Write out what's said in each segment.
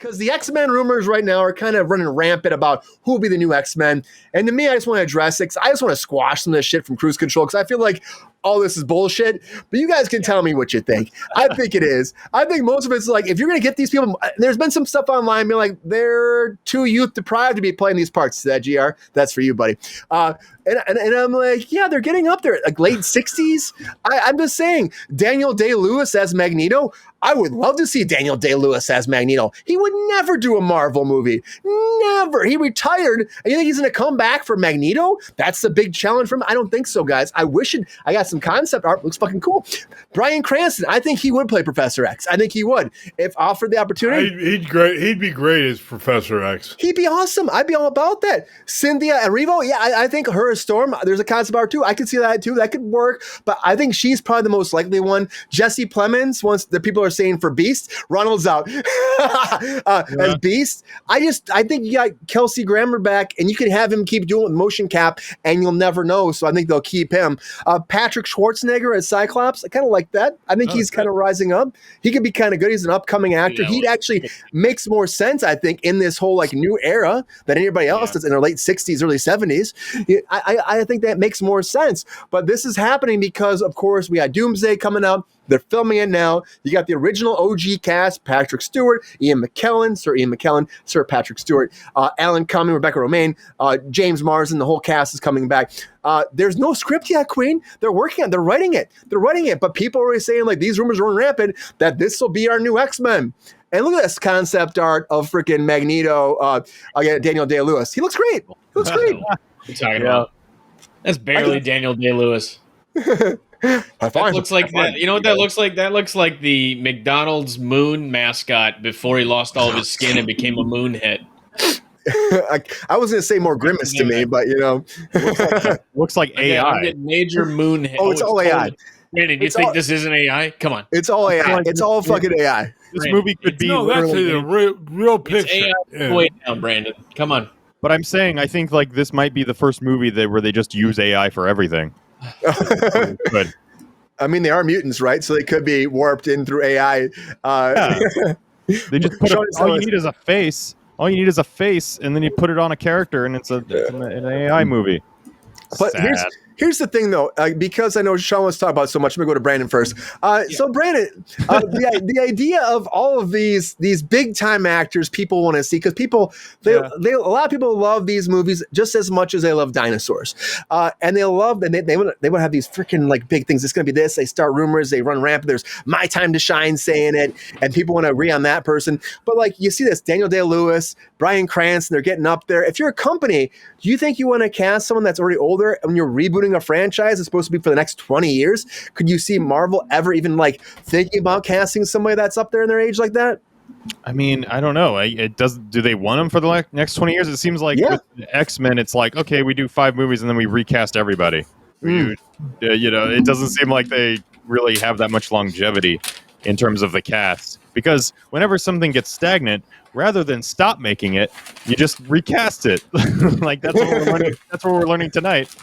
because the X-Men rumors right now are kind of running rampant about who will be the new X-Men. And to me, I just want to address it, 'cause I just want to squash some of this shit from Cruise Control, because I feel like all this is bullshit. But you guys can tell me what you think. I think it is. I think most of it's like, if you're going to get these people, there's been some stuff online being like, they're too youth deprived to be playing these parts. That GR, that's for you, buddy. And I'm like, yeah, they're getting up there, like late 60s. I'm just saying, Daniel Day-Lewis as Magneto. I would love to see Daniel Day-Lewis as Magneto. He would never do a Marvel movie. Never. He retired, and you think he's going to come back for Magneto? That's the big challenge for him. I don't think so, guys. I wish it. I got some concept art. Looks fucking cool. Bryan Cranston. I think he would play Professor X. I think he would. If offered the opportunity. He'd be great as Professor X. He'd be awesome. I'd be all about that. Cynthia Erivo. Yeah, I think her as Storm. There's a concept art, too. I could see that, too. That could work. But I think she's probably the most likely one. Jesse Plemons, once the people are saying for Beast. Ronald's out as Beast. I think you got Kelsey Grammer back, and you can have him keep doing it with motion cap, and you'll never know. So I think they'll keep him. Patrick Schwarzenegger as Cyclops. I kind of like that. I think he's kind of rising up. He could be kind of good. He's an upcoming actor. He'd actually makes more sense, I think, in this whole like new era than anybody else that's in their late 60s, early 70s. I think that makes more sense. But this is happening because, of course, we got Doomsday coming out. They're filming it now. You got the original OG cast: Patrick Stewart, Ian McKellen, Sir Patrick Stewart, Alan Cumming, Rebecca Romaine, James Marsden. The whole cast is coming back. There's no script yet, Queen. They're working on it. They're writing it. But people are already saying, like, these rumors are running rampant that this will be our new X-Men. And look at this concept art of freaking Magneto. Daniel Day-Lewis. He looks great. What are you talking about? That's barely Daniel Day-Lewis. That looks like that. You know what that looks like? That looks like the McDonald's moon mascot before he lost all of his skin and became a moon head. I was going to say more Grimace to me, but you know, looks like AI. Major moon head. Oh, it's all AI. Brandon, you think this isn't AI? Come on. It's all AI. It's all fucking AI. This movie could be that's a real picture. It's AI way down, Brandon. Come on. But I'm saying, I think like this might be the first movie where they just use AI for everything. Good. I mean, they are mutants, right? So they could be warped in through AI. They just put all you need is a face. All you need is a face, and then you put it on a character, and it's an AI movie. But here's the thing, though, because I know Sean wants to talk about it so much. Let me go to Brandon first. So, Brandon, the idea of all of these big time actors people want to see, because a lot of people love these movies just as much as they love dinosaurs, and they want to have these freaking like big things. It's going to be this. They start rumors. They run rampant. There's My Time to Shine saying it, and people want to agree on that person. But like you see this Daniel Day-Lewis, Bryan Cranston, they're getting up there. If you're a company, do you think you want to cast someone that's already older when you're rebooting a franchise that's supposed to be for the next 20 years? Could you see Marvel ever even like thinking about casting somebody that's up there in their age like that? I mean, I don't know. Do they want them for the next 20 years? It seems like with X-Men, it's like, okay, we do 5 movies and then we recast everybody. You know, it doesn't seem like they really have that much longevity in terms of the cast. Because whenever something gets stagnant, rather than stop making it, you just recast it. Like that's what we're learning. That's what we're learning tonight.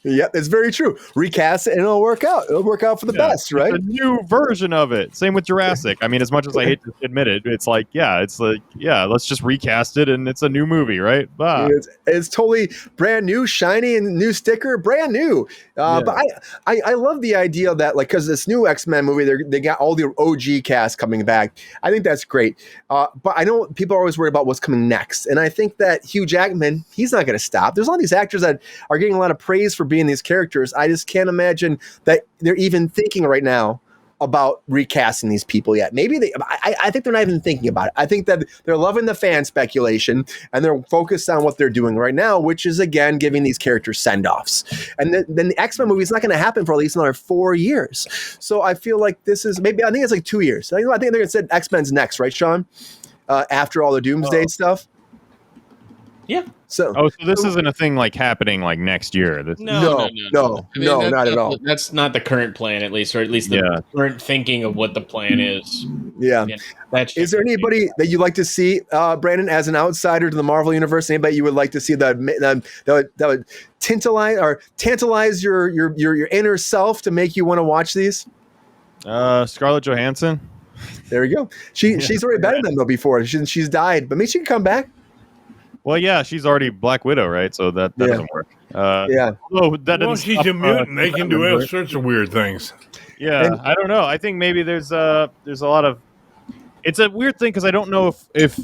Yeah, it's very true. Recast it and it'll work out. It'll work out for the best, right? It's a new version of it. Same with Jurassic. I mean, as much as I hate to admit it, it's like, let's just recast it and it's a new movie, right? It's totally brand new, shiny, and new sticker, brand new. But I love the idea that, like, because this new X-Men movie, they got all the OG cast coming back. I think that's great. But I know people are always worried about what's coming next. And I think that Hugh Jackman, he's not going to stop. There's all these actors that are getting a lot of praise for being these characters. I just can't imagine that they're even thinking right now about recasting these people yet. Maybe I think they're not even thinking about it. I think that they're loving the fan speculation and they're focused on what they're doing right now, which is, again, giving these characters send-offs. And then the X-Men movie is not going to happen for at least another 4 years. So I feel like I think it's like 2 years. I think they're going to say X-Men's next, right, Sean? After all the Doomsday stuff. Yeah. So this isn't a thing like happening like next year. No, not at all. That's not the current plan, at least, or at least the current thinking of what the plan is. Yeah. Is there anybody that you'd like to see, Brandon, as an outsider to the Marvel universe? Anybody you would like to see that would tantalize your inner self to make you want to watch these? Scarlett Johansson. There we go. She's already been in them though before. She's died, but maybe she can come back. Well, yeah, she's already Black Widow, right? So that doesn't work. Yeah. Oh, that Well, doesn't she's stop, a mutant. They can do all right? sorts of weird things. Yeah, And- I don't know. I think maybe there's a lot of. It's a weird thing because I don't know if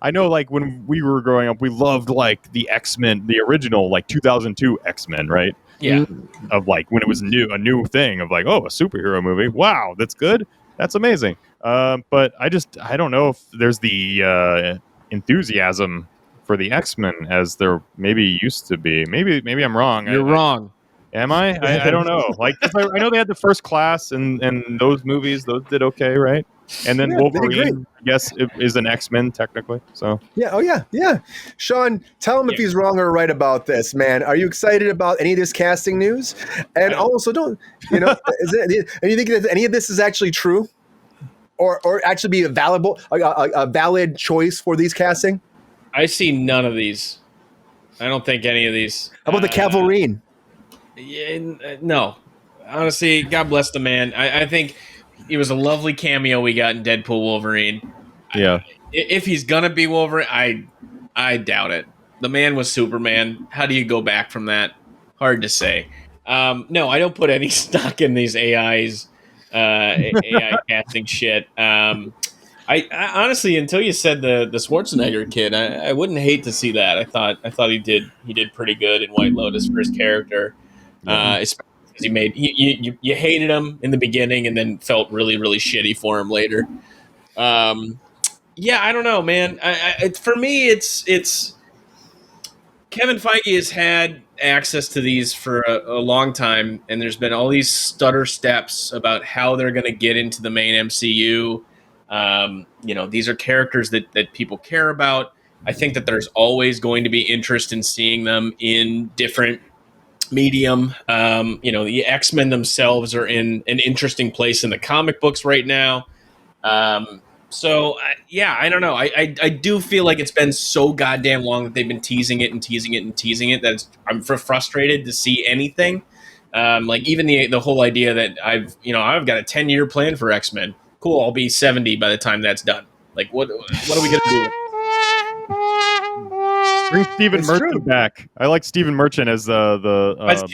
I know, like, when we were growing up, we loved like the X-Men, the original like 2002 X-Men, right? Yeah. Of like when it was a new thing of like, oh, a superhero movie. Wow, that's good. That's amazing. But I don't know if there's the enthusiasm for the X-Men as there maybe used to be. Maybe I'm wrong. You're wrong. Am I? I don't know. Like, 'cause I know they had the First Class and those movies. Those did okay, right? And then Yeah, they did great. Wolverine, yes, is an X-Men technically. So Yeah. Oh, yeah. Yeah. Sean, tell him if he's wrong or right about this, man. Are you excited about any of this casting news? And also, do you think that any of this is actually true, or actually be a valid choice for these casting? I see none of these. I don't think any of these. How about the Cavalrine? No. Honestly, God bless the man. I think it was a lovely cameo we got in Deadpool Wolverine. yeah, If he's gonna be Wolverine, I doubt it. The man was Superman. How do you go back from that? Hard to say. No, I don't put any stock in these AI casting shit. I honestly, until you said the Schwarzenegger kid, I wouldn't hate to see that. I thought he did pretty good in White Lotus for his character. Especially because you hated him in the beginning and then felt really, really shitty for him later. Yeah, I don't know, man. For me, it's Kevin Feige has had access to these for a long time, and there's been all these stutter steps about how they're going to get into the main MCU. These are characters that people care about. I think that there's always going to be interest in seeing them in different medium. The X-Men themselves are in an interesting place in the comic books right now. I don't know. I do feel like it's been so goddamn long that they've been teasing it that I'm frustrated to see anything. Like even the whole idea that I've got a 10-year plan for X-Men. Cool, I'll be 70 by the time that's done. Like what are we gonna do? bring Stephen It's Merchant true. back. I like Stephen Merchant as As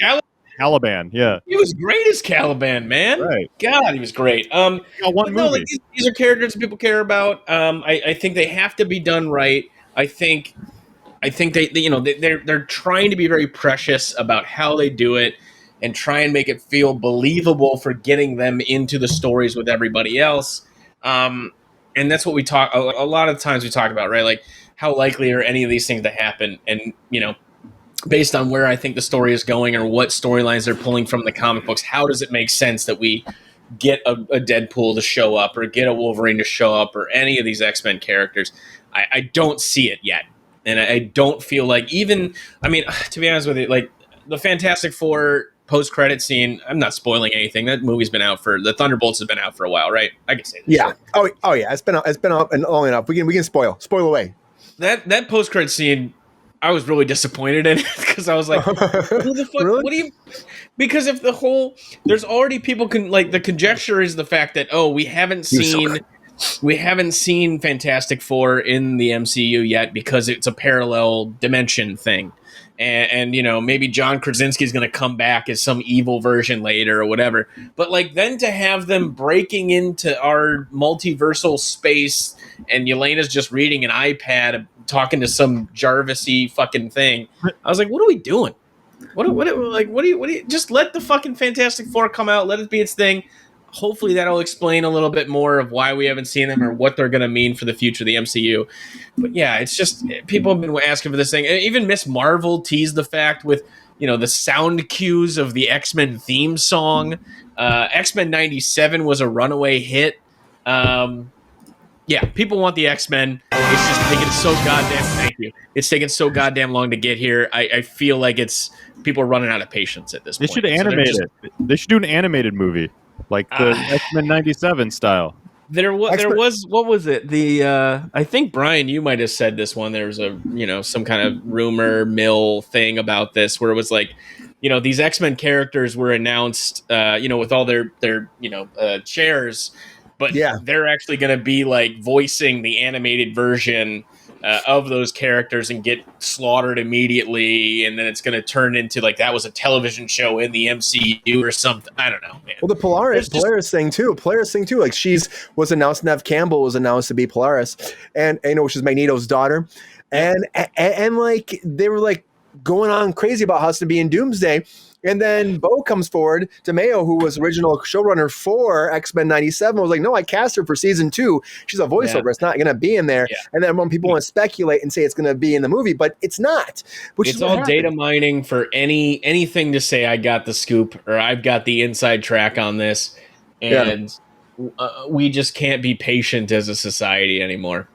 Caliban. Yeah, He was great as Caliban, man. right. God, he was great. Got one But no, movie. like these are characters that people care about. I think they have to be done right. I think they're trying to be very precious about how they do it and try and make it feel believable for getting them into the stories with everybody else. And that's what we talk a lot of times we talk about, right? Like how likely are any of these things to happen? And based on where I think the story is going or what storylines they're pulling from the comic books, how does it make sense that we get a Deadpool to show up or get a Wolverine to show up or any of these X-Men characters? I don't see it yet. And I don't feel like to be honest with you, like the Fantastic Four post-credit scene, I'm not spoiling anything. That movie's been out the Thunderbolts has been out for a while, right? I can say that. Yeah. Oh yeah. It's been out and long enough. We can spoil away. That post-credit scene, I was really disappointed in it because I was like, who the fuck? Really? What do you? Because if there's already people the conjecture is the fact that we haven't seen Fantastic Four in the MCU yet because it's a parallel dimension thing, and maybe John Krasinski is going to come back as some evil version later or whatever. But then to have them breaking into our multiversal space and Yelena's just reading an iPad talking to some Jarvis-y fucking thing. I was like, what are we doing? What do you just let the fucking Fantastic Four come out, let it be its thing. Hopefully that'll explain a little bit more of why we haven't seen them or what they're going to mean for the future of the MCU. But yeah, it's just people have been asking for this thing. Even Miss Marvel teased the fact with the sound cues of the X-Men theme song. X-Men 97 was a runaway hit. Yeah, people want the X-Men. It's just taking so goddamn. Thank you. It's taking so goddamn long to get here. I feel like people are running out of patience at this They point. should animate it. They should do an animated movie like the X-Men 97 style. There was what was it? I think Brian, you might have said this one. There was some kind of rumor mill thing about this where it was like, these X-Men characters were announced, with all their chairs. but Yeah. they're actually going to be like voicing the animated version of those characters and get slaughtered immediately, and then it's going to turn into like that was a television show in the MCU or something. I don't know, man. Well, the Polaris thing too. Like was announced. Nev Campbell was announced to be Polaris, and which is Magneto's daughter, and like they were like going on crazy about Hudson being Doomsday. And then Bo comes forward, DeMeo, who was original showrunner for X-Men 97, was like, no, I cast her for season 2. She's a voiceover. It's not going to be in there. Yeah. And then when people want to speculate and say it's going to be in the movie, but it's not. It's all data mining for anything to say I got the scoop or I've got the inside track on this. And we just can't be patient as a society anymore.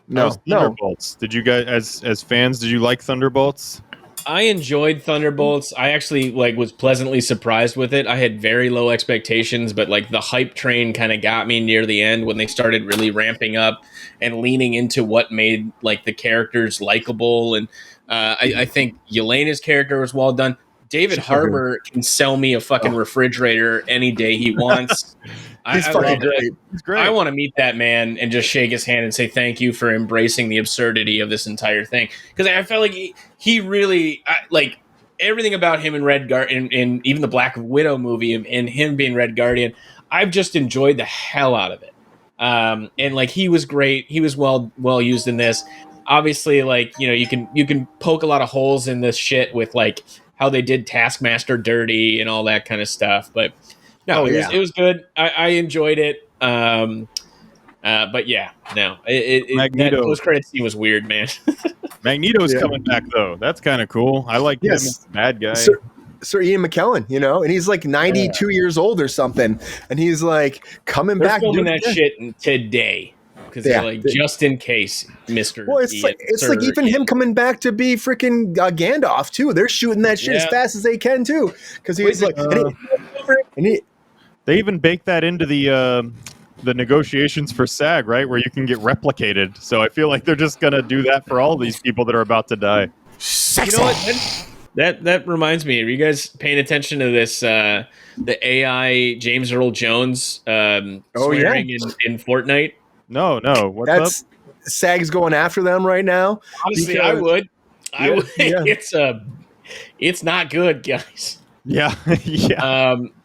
No. Thunderbolts. Did you guys, as fans, did you like Thunderbolts? I enjoyed Thunderbolts. I actually was pleasantly surprised with it. I had very low expectations, but like the hype train kind of got me near the end when they started really ramping up and leaning into what made like the characters likable. And I think Yelena's character was well done. David Harbour can sell me a fucking refrigerator any day he wants. He's fucking great. He's great. I want to meet that man and just shake his hand and say thank you for embracing the absurdity of this entire thing. Because I felt like he really like everything about him in Red Guardian, in even the Black Widow movie, and him being Red Guardian. I've just enjoyed the hell out of it. And like he was great. He was well used in this. Obviously, like you can poke a lot of holes in this shit with like how they did Taskmaster dirty and all that kind of stuff, but. No, it was good. I enjoyed it. But yeah, no. That post-credit scene was weird, man. Magneto's coming back, though. That's kind of cool. I like him as the bad guy. Sir Ian McKellen, and he's like 92 years old or something, and he's like coming back. They're filming that shit today. Because they're like, just in case, Mr. Well, it's like even him coming back to be freaking Gandalf, too. They're shooting that shit as fast as they can, too. Because he was like... They even baked that into the negotiations for SAG, right? Where you can get replicated. So I feel like they're just going to do that for all these people that are about to die. You know what? That reminds me. Are you guys paying attention to this? The AI James Earl Jones swearing in Fortnite? No. That's up? SAG's going after them right now. Honestly, I would. Yeah. It's not good, guys. Yeah.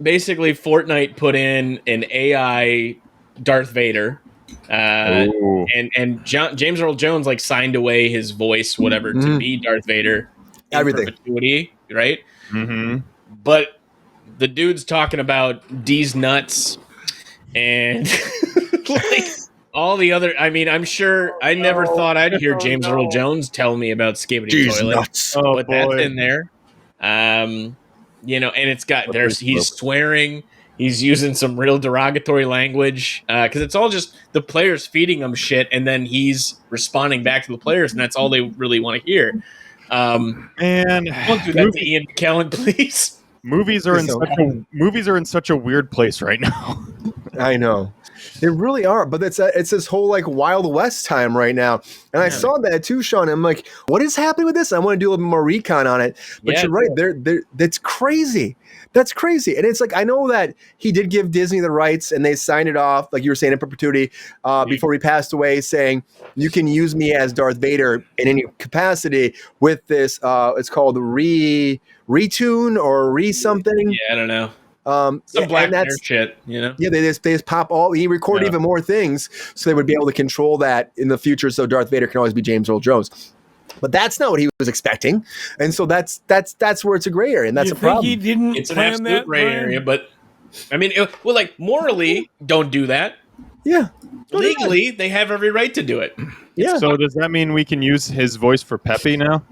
Basically, Fortnite put in an AI Darth Vader, and James Earl Jones signed away his voice, whatever, to be Darth Vader. Everything, perpetuity, right? Mm-hmm. But the dude's talking about D's nuts and all the other. I mean, I'm sure I never thought I'd hear James Earl Jones tell me about skibbity toilet, nuts. But that's in there. And it's got he's swearing, he's using some real derogatory language because it's all just the players feeding him shit, and then he's responding back to the players, and that's all they really want to hear. Man, don't do that to Ian McKellen, please. Movies are in such a weird place right now. I know. They really are, but it's this whole Wild West time right now, and I saw that too, Sean. I'm like, what is happening with this? I want to do a little bit more recon on it, but you're right. That's crazy. That's crazy, and it's I know that he did give Disney the rights, and they signed it off, like you were saying, in perpetuity before he passed away, saying you can use me as Darth Vader in any capacity with this. It's called retune or something. Yeah, I don't know. Some Black Mirror shit, Yeah, they just pop all. He recorded even more things, so they would be able to control that in the future. So Darth Vader can always be James Earl Jones, but that's not what he was expecting, and so that's where it's a gray area, and that's a problem. He didn't. It's an absolute gray area, but I mean, morally, don't do that. Yeah, legally, they have every right to do it. Yeah. So does that mean we can use his voice for Pepe now?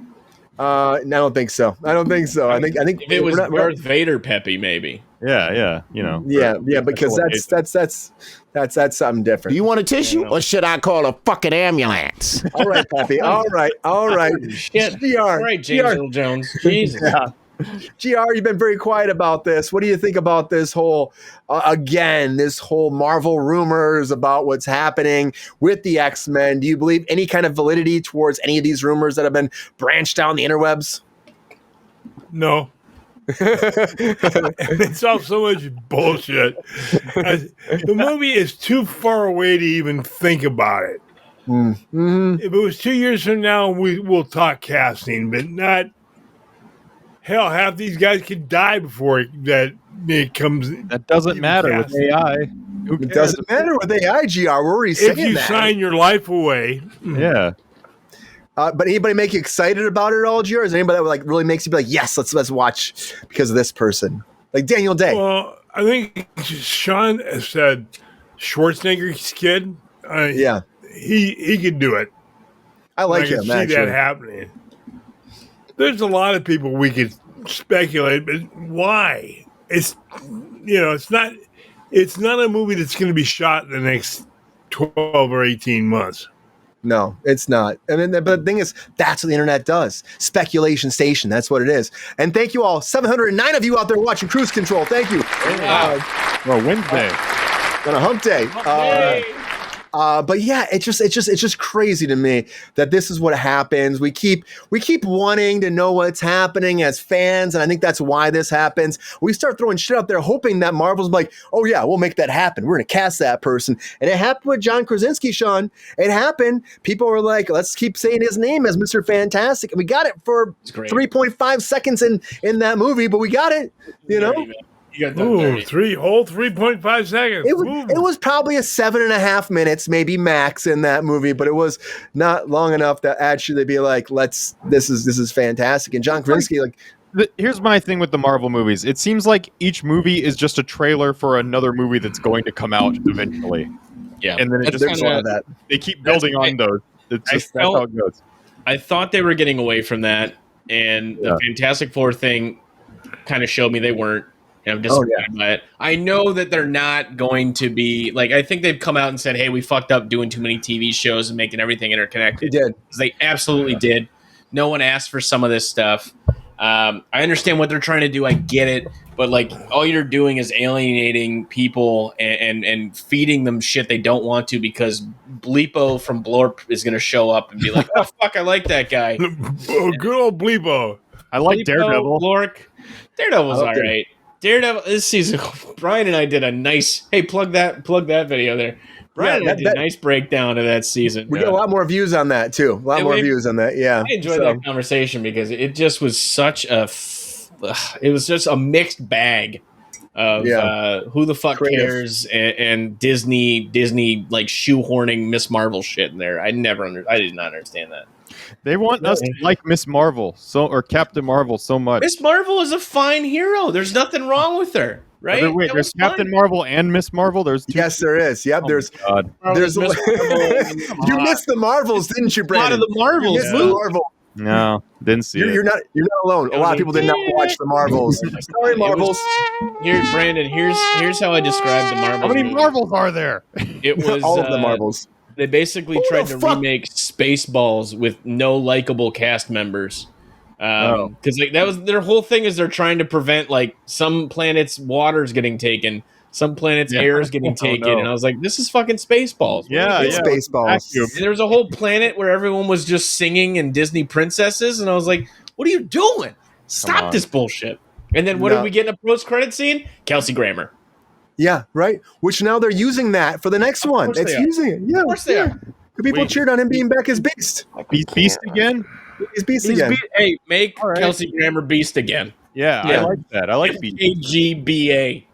I don't think so. I think if it was Darth Vader Pepe, maybe. Yeah. Yeah, because that's something different. Do you want a tissue, or should I call a fucking ambulance? All right, Pepe. All right. Shit. GR. All right, James Earl Jones. Jesus. Yeah. GR, you've been very quiet about this. What do you think about this whole, this whole Marvel rumors about what's happening with the X-Men? Do you believe any kind of validity towards any of these rumors that have been branched down the interwebs? No. It's all so much bullshit. The movie is too far away to even think about it. Mm-hmm. If it was 2 years from now, we'll talk casting, but not. Hell, half these guys could die before it comes. That doesn't matter with casting. AI. Who It cares? doesn't matter with AI, GR. We're already saying If you that. sign your life away, Yeah. But anybody make you excited about it at all, GR? Is there anybody that like really makes you be like, yes, let's watch because of this person? Like Daniel Day. well, I think Sean said Schwarzenegger's kid. Yeah. He could do it. I like I can him, see actually. that happening. There's a lot of people we could speculate, but why? It's it's not a movie that's going to be shot in the next 12 or 18 months. No, it's not. I mean, but the thing is, that's what the internet does. Speculation station. That's what it is. And thank you all, 709 of you out there watching Cruise Control. Thank you. Well, Wednesday. On a hump day. But yeah, it's just crazy to me that this is what happens. We keep wanting to know what's happening as fans, and I think that's why this happens. We start throwing shit out there, hoping that Marvel's like, oh yeah, we'll make that happen. We're gonna cast that person, and it happened with John Krasinski. Sean, it happened. People were like, let's keep saying his name as Mr. Fantastic, and we got it for 3.5 seconds in that movie, but we got it. You know. You got that Ooh, 3.5 seconds. It was probably a 7.5 minutes, maybe max, in that movie, but it was not long enough to actually be like, this is fantastic. And John Krasinski, like, Here's my thing with the Marvel movies. It seems like each movie is just a trailer for another movie that's going to come out eventually. Yeah, And then it That's just there's a lot of that. they keep building on those. It's just that's how it goes. I thought they were getting away from that, and the Fantastic Four thing kind of showed me they weren't. And I'm disappointed by it. I know that they're not going to be like. I think they've come out and said, "Hey, we fucked up doing too many TV shows and making everything interconnected." They did. They absolutely did. No one asked for some of this stuff. I understand what they're trying to do. I get it, but like all you're doing is alienating people and feeding them shit they don't want to because Bleepo from Blorp is going to show up and be like, "Oh fuck, I like that guy." Oh, good old Bleepo. I like Bleepo, Daredevil. Blork. Daredevil's all right. Daredevil this season. Brian and I did a nice. Hey, plug that video there. Brian and I did a nice breakdown of that season. We get a lot more views on that too. A lot more views on that. Yeah, I enjoyed that conversation because it just was such it was just a mixed bag of who the fuck cares and Disney like shoehorning Miss Marvel shit in there. I did not understand that. They want us to like Miss Marvel or Captain Marvel so much. Miss Marvel is a fine hero. There's nothing wrong with her, right? Wait, there's Captain Marvel and Miss Marvel. There's two. Yes, there is. Yep, there's. Miss Marvel. You missed the Marvels, didn't you, Brandon? A lot of the Marvels. You missed the Marvel. No, didn't see it. You're not alone. A lot of people did not watch the Marvels. Sorry, Marvels. Here, Brandon. Here's how I describe the Marvels. How many Marvels are there? It was all of the Marvels. They basically tried to remake Spaceballs with no likable cast members. Because that was their whole thing is they're trying to prevent like some planets' water's getting taken, some planets' air is getting taken, and I was like, this is fucking Spaceballs. Spaceballs. And there was a whole planet where everyone was just singing and Disney princesses, and I was like, what are you doing? Stop this bullshit. And then what did we get in a post-credit scene? Kelsey Grammer. Yeah, right. Which now they're using that for the next one. It's using it. Yeah, of course they are. The people cheered on him being back as Beast. Beast again? He's Beast again. Hey, make Kelsey Grammer Beast again. Yeah, I like that. I like Beast. AGBA.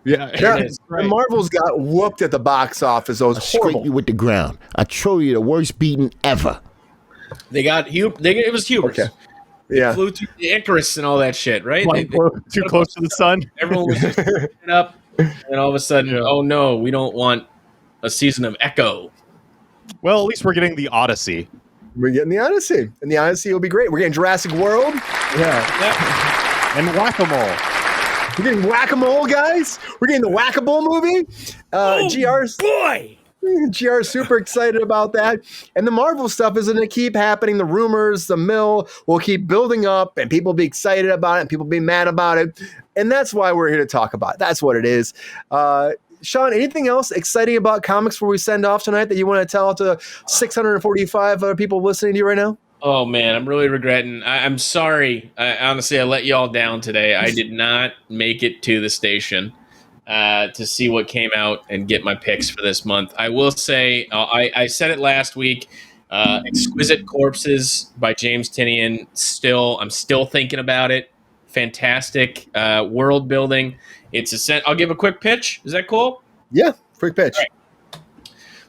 Yeah. The Marvels got whooped at the box office. Those Scrape you with the ground. I show you the worst beating ever. They got it was hubris. Okay. Yeah. Flew to the Icarus and all that shit, right? Too close to the sun. Everyone was just it up, and all of a sudden, oh no, we don't want a season of Echo. Well, at least we're getting the Odyssey. We're getting the Odyssey, and the Odyssey will be great. We're getting Jurassic World. Yeah. And Whack-A-Mole. We're getting Whack-A-Mole, guys. We're getting the Whack-A-Mole movie. GR's super excited about that. And the Marvel stuff is going to keep happening. The rumors, the mill will keep building up, and people will be excited about it, and people will be mad about it. And that's why we're here to talk about it. That's what it is. Sean, anything else exciting about comics before we send off tonight that you want to tell to 645 people listening to you right now? Oh man, I'm really regretting. I'm sorry. Honestly, I let y'all down today. I did not make it to the station to see what came out and get my picks for this month. I will say, I said it last week. Exquisite Corpses by James Tinian. I'm still thinking about it. Fantastic world building. I'll give a quick pitch. Is that cool? Yeah, quick pitch. All right.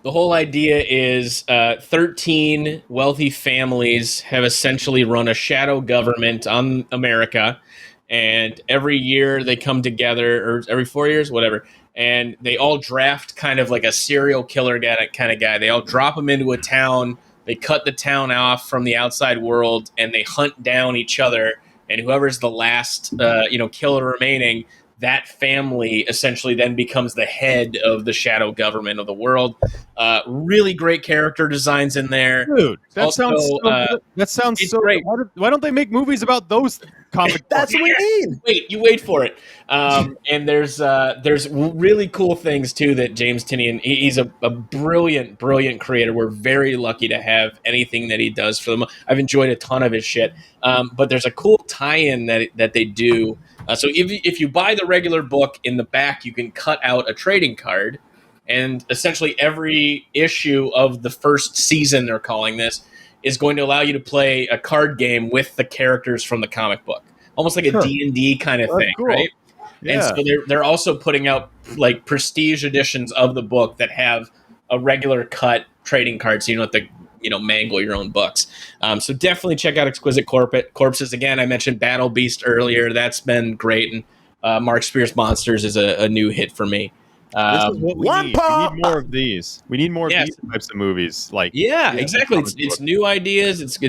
The whole idea is 13 wealthy families have essentially run a shadow government on America, and every year they come together, or every 4 years, whatever, and they all draft kind of like a serial killer kind of guy. They all drop him into a town. They cut the town off from the outside world, and they hunt down each other. And whoever's the last, killer remaining, that family essentially then becomes the head of the shadow government of the world. Really great character designs in there. Dude, that Also, sounds so great. Why don't they make movies about those comic That's books? what we need. Wait for it. And there's really cool things too that James Tinian, he's a brilliant creator. We're very lucky to have anything that he does for them. I've enjoyed a ton of his shit. But there's a cool tie-in that they do. So if you buy the regular book, in the back you can cut out a trading card, and essentially every issue of the first season, they're calling this, is going to allow you to play a card game with the characters from the comic book, almost like a D&D kind of thing, cool. right? Yeah. And so they're also putting out like prestige editions of the book that have a regular cut trading card, so you don't have to mangle your own books. So definitely check out Exquisite Corpses. Again, I mentioned Battle Beast earlier. That's been great. And Mark Spears Monsters is a new hit for me. This is what we need. We need more of these. We need more of these types of movies. Exactly. It's new ideas.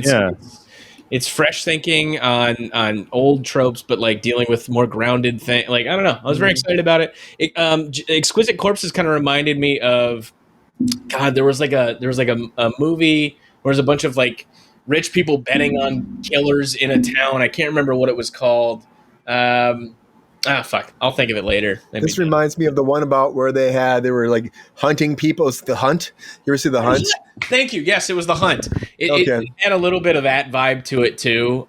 It's fresh thinking on old tropes, but like dealing with more grounded thing. Like, I don't know. I was very excited about it. Exquisite Corpses kind of reminded me of, God, there was like a movie where there's a bunch of like rich people betting on killers in a town. I can't remember what it was called. Fuck. I'll think of it later. This reminds me of the one about where they were like hunting people. It's The Hunt. You ever see The Hunt? Thank you. Yes, it was The Hunt. It had a little bit of that vibe to it too,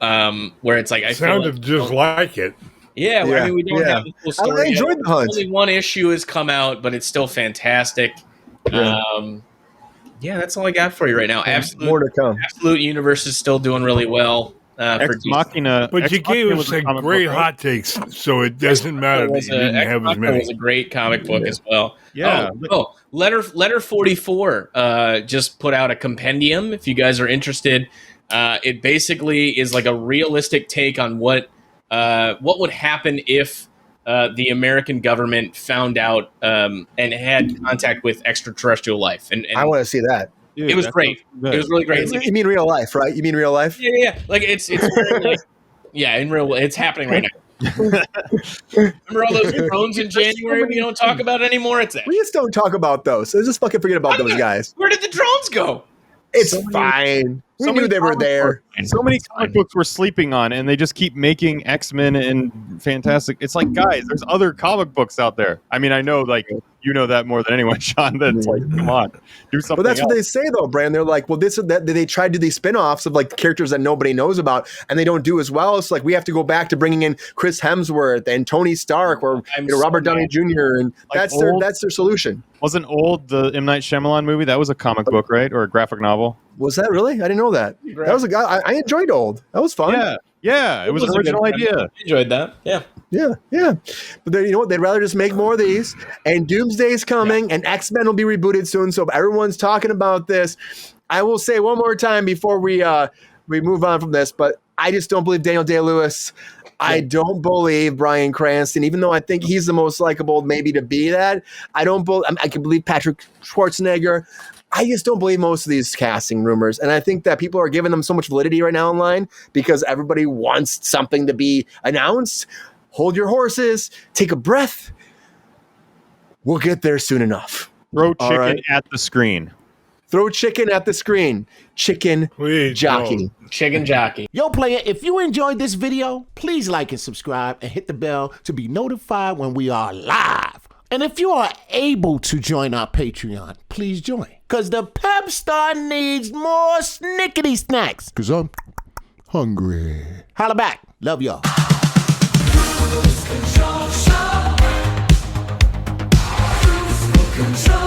where it's like I sounded just like it. Yeah, I mean, we don't have the full story. I enjoyed The Hunt. Only one issue has come out, but it's still fantastic. That's all I got for you right now. More to come. Absolute Universe is still doing really well. Ex Machina, but you gave us a great hot takes, so it doesn't matter that you didn't have as many. It was a great comic book as well. Yeah. Letter 44 just put out a compendium. If you guys are interested, it basically is like a realistic take on what would happen if the American government found out and had contact with extraterrestrial life. And I want to see that. Dude, it was great. It was really great. You mean real life, right? You mean real life? Yeah. Like it's very, like, in real. It's happening right now. Remember all those drones in January we don't talk about anymore? It's that. We just don't talk about those. Let's just fucking forget about those guys. Where did the drones go? It's fine. We knew they were there. So many comic books we're sleeping on, and they just keep making X-Men and Fantastic. It's like, guys, there's other comic books out there. I mean, I know, like, you know that more than anyone, Sean. That's like, come on, do something. But that's what they say, though, Brand. They're like, well, this or that. They try to do these spin-offs of like characters that nobody knows about, and they don't do as well. It's like we have to go back to bringing in Chris Hemsworth and Tony Stark or Robert Downey Jr. And like that's their solution. Wasn't Old the M. Night Shyamalan movie? That was a comic book, right, or a graphic novel? Was that really? I didn't know that. That was a guy. I enjoyed Old. That was fun. Yeah. It was an original idea. I enjoyed that. Yeah. But you know what? They'd rather just make more of these. And Doomsday's coming, and X-Men will be rebooted soon. So everyone's talking about this. I will say one more time before we move on from this, but I just don't believe Daniel Day-Lewis. I don't believe Bryan Cranston, even though I think he's the most likable maybe to be that. I can believe Patrick Schwarzenegger. I just don't believe most of these casting rumors. And I think that people are giving them so much validity right now online because everybody wants something to be announced. Hold your horses. Take a breath. We'll get there soon enough. Throw chicken at the screen. Throw chicken at the screen. Chicken jockey. No. Chicken jockey. Yo, player, if you enjoyed this video, please like and subscribe and hit the bell to be notified when we are live. And if you are able to join our Patreon, please join. Cause the Pepestar needs more snickety snacks. Cause I'm hungry. Holla back. Love y'all. Control.